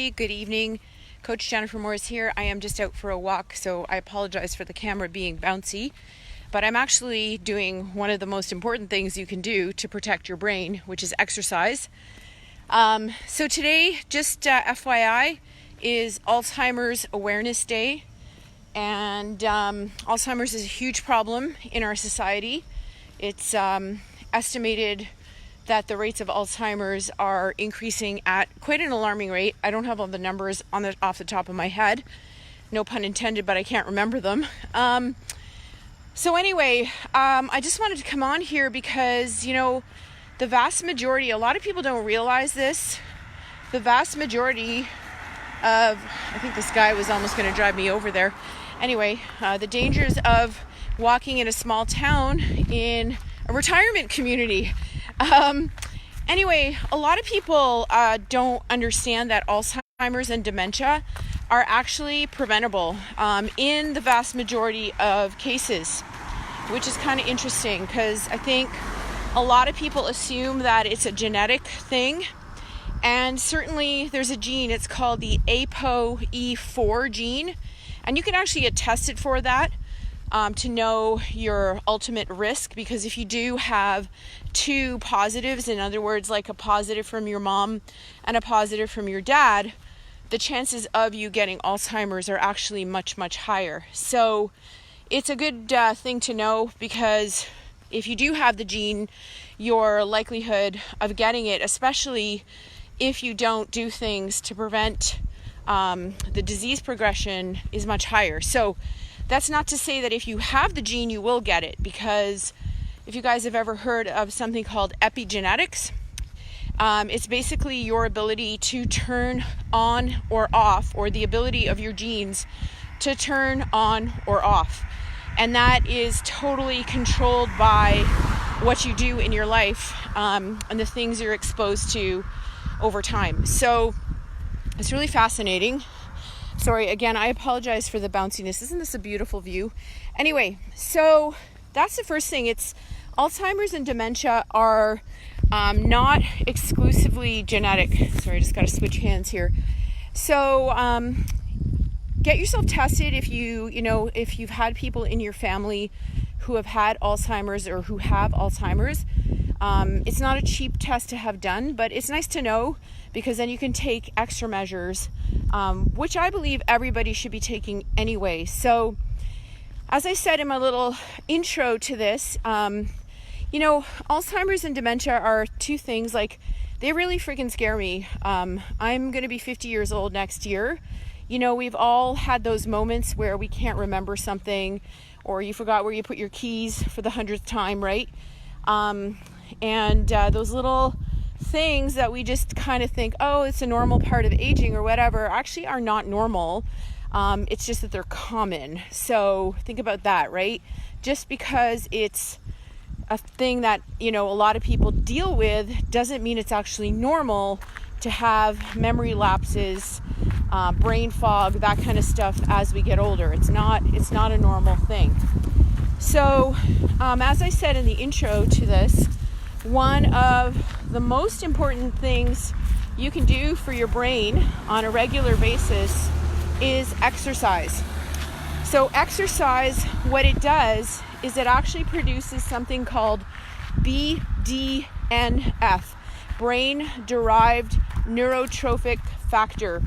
everybody. Good evening. Coach Jennifer Morris here. I am just out for a walk, so I apologize for the camera being bouncy, but I'm actually doing one of the most important things you can do to protect your brain, which is exercise. So today, just FYI, is Alzheimer's Awareness Day, and Alzheimer's is a huge problem in our society. It's estimated that the rates of Alzheimer's are increasing at quite an alarming rate. I don't have all the numbers off the top of my head. No pun intended, but I can't remember them. So anyway, I just wanted to come on here because, the vast majority, a lot of people don't realize this, the vast majority of, I think this guy was almost going to drive me over there. Anyway, the dangers of walking in a small town in a retirement community. Anyway, a lot of people don't understand that Alzheimer's and dementia are actually preventable in the vast majority of cases, which is kind of interesting because I think a lot of people assume that it's a genetic thing, and certainly there's a gene, it's called the ApoE4 gene, and you can actually get tested for that to know your ultimate risk, because if you do have two positives, in other words, like a positive from your mom and a positive from your dad, the chances of you getting Alzheimer's are actually much, much higher. So it's a good thing to know, because if you do have the gene, your likelihood of getting it, especially if you don't do things to prevent the disease progression, is much higher. So that's not to say that if you have the gene, you will get it, because if you guys have ever heard of something called epigenetics, it's basically your ability to turn on or off, or the ability of your genes to turn on or off. And that is totally controlled by what you do in your life and the things you're exposed to over time. So it's really fascinating. Sorry, again, I apologize for the bounciness. Isn't this a beautiful view? Anyway, so that's the first thing. It's Alzheimer's and dementia are not exclusively genetic. Sorry, I just got to switch hands here. So get yourself tested if if you've had people in your family who have had Alzheimer's or who have Alzheimer's. It's not a cheap test to have done, but it's nice to know, because then you can take extra measures, which I believe everybody should be taking anyway. So as I said in my little intro to this, Alzheimer's and dementia are two things, like, they really freaking scare me. I'm going to be 50 years old next year. We've all had those moments where we can't remember something, or you forgot where you put your keys for the 100th time, right? And those little things that we just kind of think, oh, it's a normal part of aging or whatever, actually are not normal. It's just that they're common. So think about that, right? Just because it's a thing that, a lot of people deal with doesn't mean it's actually normal to have memory lapses, brain fog, that kind of stuff as we get older. It's not a normal thing. So, as I said in the intro to this, one of the most important things you can do for your brain on a regular basis is exercise. So exercise, what it does is it actually produces something called BDNF, brain-derived neurotrophic factor.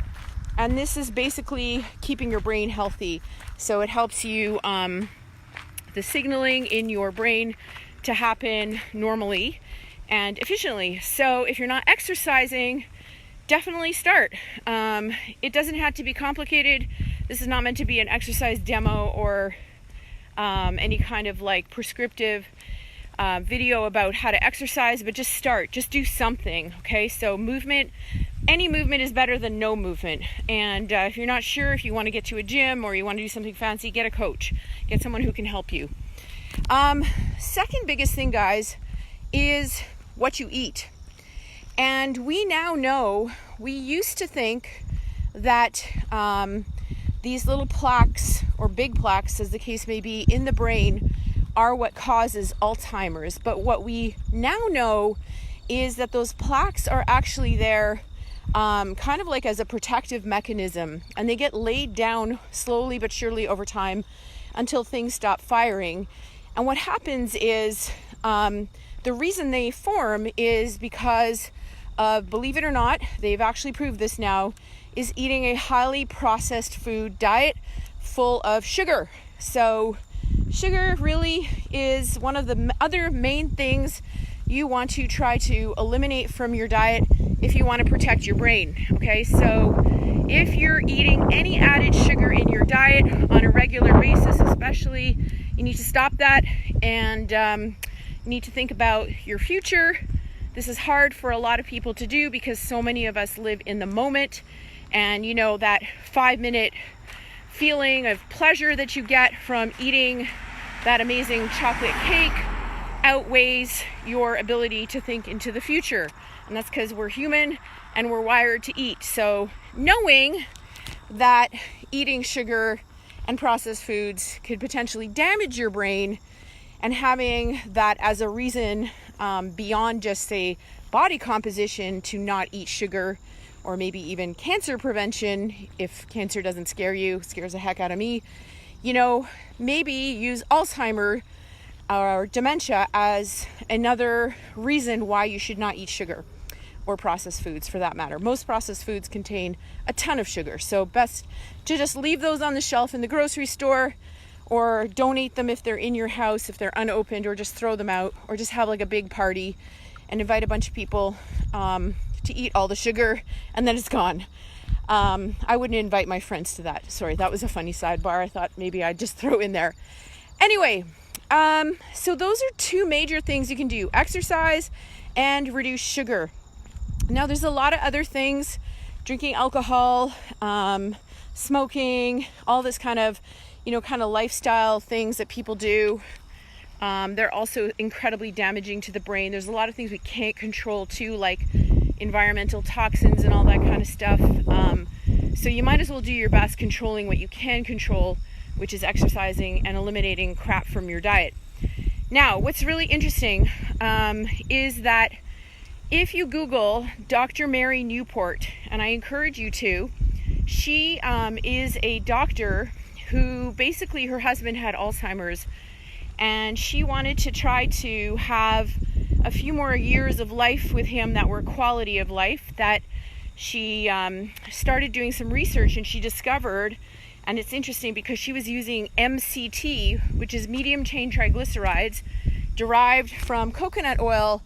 And this is basically keeping your brain healthy. So it helps you, the signaling in your brain to happen normally and efficiently. So if you're not exercising, definitely start. It doesn't have to be complicated. This is not meant to be an exercise demo or any kind of prescriptive video about how to exercise, but just start. Just do something, okay? So movement, any movement is better than no movement. And if you're not sure if you want to get to a gym or you want to do something fancy, get a coach. Get someone who can help you. Second biggest thing, guys, is what you eat. And we now know, we used to think that these little plaques, or big plaques as the case may be, in the brain are what causes Alzheimer's. But what we now know is that those plaques are actually there kind of like as a protective mechanism, and they get laid down slowly but surely over time until things stop firing. And what happens is the reason they form is because of, believe it or not, they've actually proved this now, is eating a highly processed food diet full of sugar. So sugar really is one of the other main things you want to try to eliminate from your diet if you want to protect your brain. Okay, so if you're eating any added sugar in your diet on a regular basis, especially, you need to stop that, and you need to think about your future. This is hard for a lot of people to do because so many of us live in the moment, and you know that 5-minute feeling of pleasure that you get from eating that amazing chocolate cake outweighs your ability to think into the future. And that's because we're human and we're wired to eat. So knowing that eating sugar and processed foods could potentially damage your brain, and having that as a reason beyond just, say, body composition to not eat sugar, or maybe even cancer prevention, if cancer doesn't scare you, scares the heck out of me, you know, maybe use Alzheimer or dementia as another reason why you should not eat sugar, or processed foods for that matter. Most processed foods contain a ton of sugar, so best to just leave those on the shelf in the grocery store, or donate them if they're in your house, if they're unopened, or just throw them out, or just have like a big party and invite a bunch of people to eat all the sugar, and then it's gone. I wouldn't invite my friends to that. Sorry, that was a funny sidebar. I thought maybe I'd just throw in there. Anyway, so those are two major things you can do: exercise and reduce sugar. Now there's a lot of other things: drinking alcohol, smoking, all this kind of lifestyle things that people do. They're also incredibly damaging to the brain. There's a lot of things we can't control too, like environmental toxins and all that kind of stuff. So you might as well do your best controlling what you can control, which is exercising and eliminating crap from your diet. Now, what's really interesting is that if you Google Dr. Mary Newport, and I encourage you to, she is a doctor who basically, her husband had Alzheimer's, and she wanted to try to have a few more years of life with him that were quality of life. That she started doing some research, and she discovered, and it's interesting because she was using MCT, which is medium chain triglycerides, derived from coconut oil,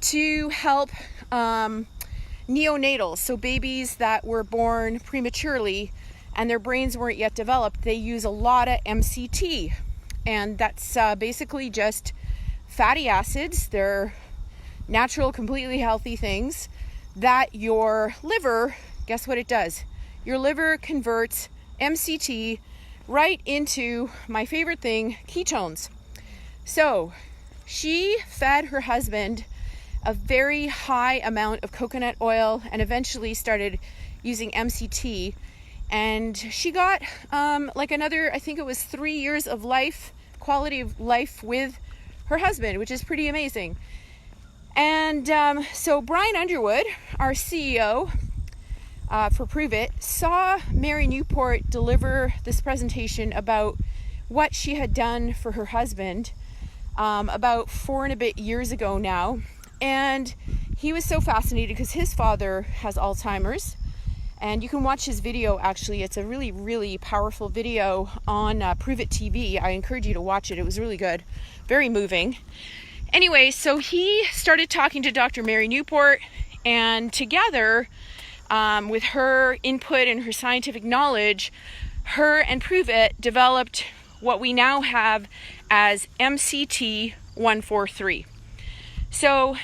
to help neonatals, so babies that were born prematurely and their brains weren't yet developed. They use a lot of MCT, and that's basically just fatty acids. They're natural, completely healthy things that your liver, guess what it does? Your liver converts MCT right into, my favorite thing, ketones. So she fed her husband a very high amount of coconut oil and eventually started using MCT. And she got like another, I think it was 3 years of life, quality of life with her husband, which is pretty amazing. And so Brian Underwood, our CEO for Prove It, saw Mary Newport deliver this presentation about what she had done for her husband about 4 and a bit years ago now. And he was so fascinated because his father has Alzheimer's. And you can watch his video, actually. It's a really, really powerful video on Prove It TV. I encourage you to watch it. It was really good. Very moving. Anyway, so he started talking to Dr. Mary Newport, and together, with her input and her scientific knowledge, her and Prove It developed what we now have as MCT 143. So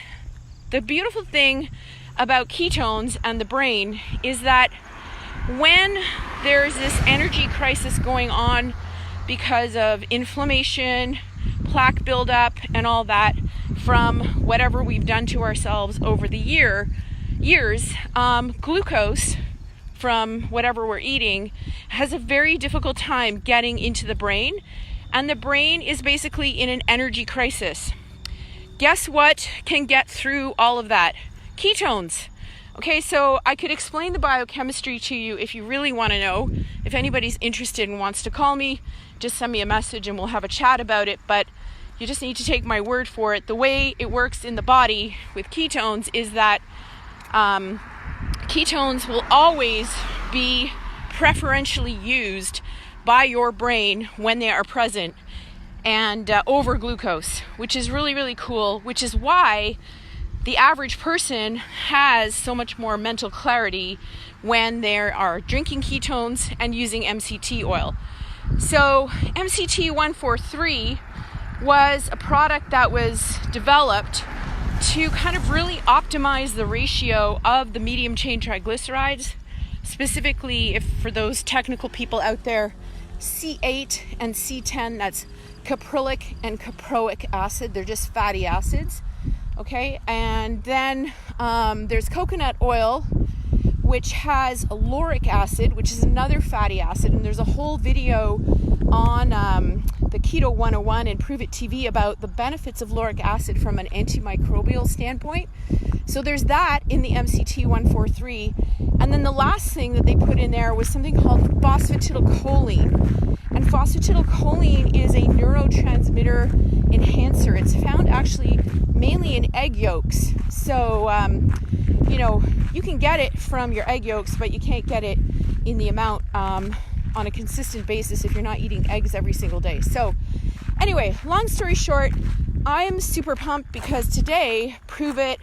the beautiful thing about ketones and the brain is that when there's this energy crisis going on because of inflammation, plaque buildup, and all that from whatever we've done to ourselves over the years, glucose from whatever we're eating has a very difficult time getting into the brain, and the brain is basically in an energy crisis. Guess what can get through all of that? Ketones. Okay, so I could explain the biochemistry to you if you really want to know. If anybody's interested and wants to call me, just send me a message and we'll have a chat about it. But you just need to take my word for it. The way it works in the body with ketones is that ketones will always be preferentially used by your brain when they are present and over glucose, which is really, really cool, which is why the average person has so much more mental clarity when they are drinking ketones and using MCT oil. So MCT 143 was a product that was developed to kind of really optimize the ratio of the medium chain triglycerides, specifically, if for those technical people out there, C8 and C10, that's caprylic and caproic acid. They're just fatty acids. Okay, and then there's coconut oil, which has lauric acid, which is another fatty acid, and there's a whole video on the Keto 101 and Prove It TV about the benefits of lauric acid from an antimicrobial standpoint. So there's that in the MCT 143, and then the last thing that they put in there was something called phosphatidylcholine. And phosphatidylcholine is a neurotransmitter enhancer. It's found actually mainly in egg yolks. So, you can get it from your egg yolks, but you can't get it in the amount on a consistent basis if you're not eating eggs every single day. So, anyway, long story short, I am super pumped because today Prove It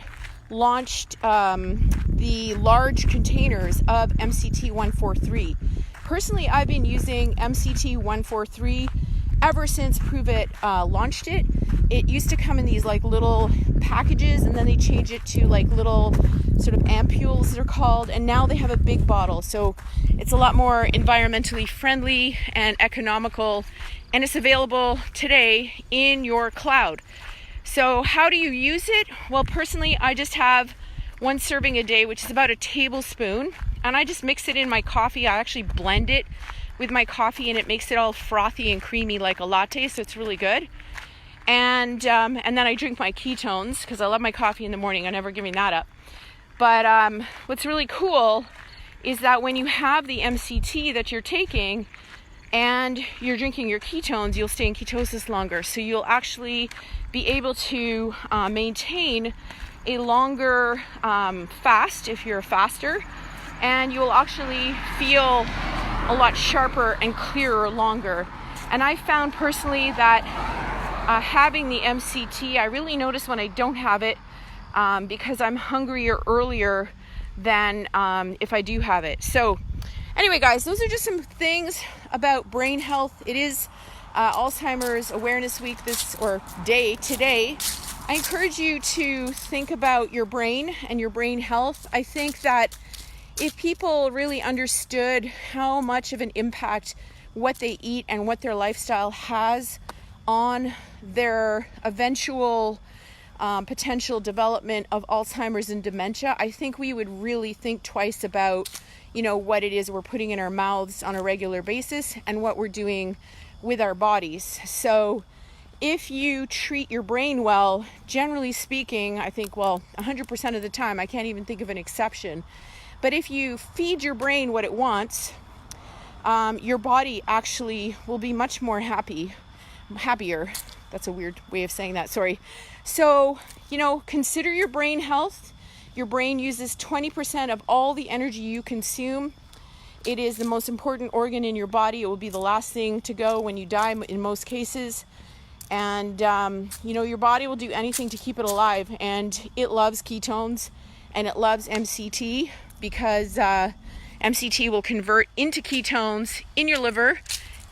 launched the large containers of MCT 143. Personally, I've been using MCT 143 ever since Prove It launched it. It used to come in these like little packages, and then they changed it to like little sort of ampules, they're called, and now they have a big bottle. So it's a lot more environmentally friendly and economical, and it's available today in your cloud. So how do you use it? Well, personally, I just have one serving a day, which is about a tablespoon, and I just mix it in my coffee. I actually blend it with my coffee, and it makes it all frothy and creamy like a latte, so it's really good. And then I drink my ketones because I love my coffee in the morning. I'm never giving that up. But what's really cool is that when you have the MCT that you're taking and you're drinking your ketones, you'll stay in ketosis longer. So you'll actually be able to maintain a longer fast if you're a faster, and you'll actually feel a lot sharper and clearer longer. And I found personally that having the MCT, I really notice when I don't have it because I'm hungrier earlier than if I do have it. So anyway, guys, those are just some things about brain health. It is Alzheimer's Awareness Week day today. I encourage you to think about your brain and your brain health. I think that if people really understood how much of an impact what they eat and what their lifestyle has on their eventual potential development of Alzheimer's and dementia, I think we would really think twice about, what it is we're putting in our mouths on a regular basis and what we're doing with our bodies. So if you treat your brain well, generally speaking, I think, 100% of the time, I can't even think of an exception. But if you feed your brain what it wants, your body actually will be much more happier. That's a weird way of saying that, sorry. So, consider your brain health. Your brain uses 20% of all the energy you consume. It is the most important organ in your body. It will be the last thing to go when you die in most cases. And, your body will do anything to keep it alive. And it loves ketones and it loves MCT because MCT will convert into ketones in your liver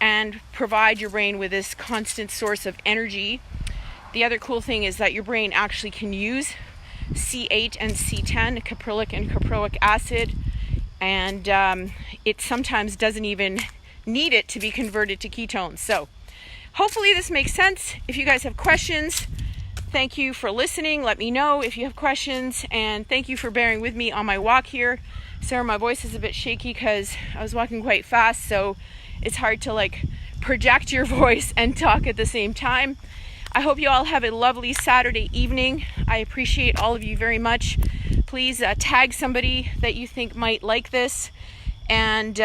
and provide your brain with this constant source of energy. The other cool thing is that your brain actually can use C8 and C10, caprylic and caproic acid, and it sometimes doesn't even need it to be converted to ketones. So hopefully this makes sense. If you guys have questions, thank you for listening. Let me know if you have questions, and thank you for bearing with me on my walk here. Sorry, my voice is a bit shaky because I was walking quite fast, so it's hard to project your voice and talk at the same time. I hope you all have a lovely Saturday evening. I appreciate all of you very much. Please please tag somebody that you think might like this. And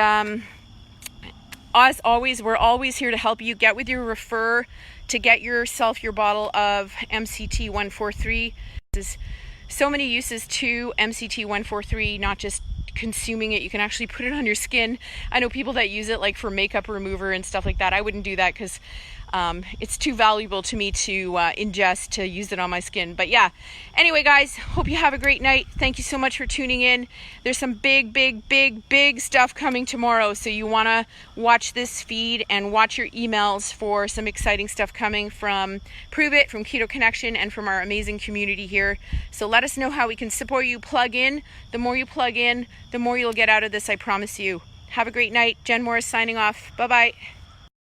as always, we're always here to help you. Get with your refer to get yourself your bottle of MCT 143. There's so many uses to MCT 143, not just consuming it. You can actually put it on your skin. I know people that use it like for makeup remover and stuff like that. I wouldn't do that because it's too valuable to me to ingest, to use it on my skin. But yeah, anyway guys, hope you have a great night. Thank you so much for tuning in. There's some big stuff coming tomorrow, so you want to watch this feed and watch your emails for some exciting stuff coming from Prove It, from Keto Connection, and from our amazing community here. So let us know how we can support you. Plug in. The more you plug in, the more you'll get out of this, I promise you. Have a great night. Jen Morris signing off. Bye-bye.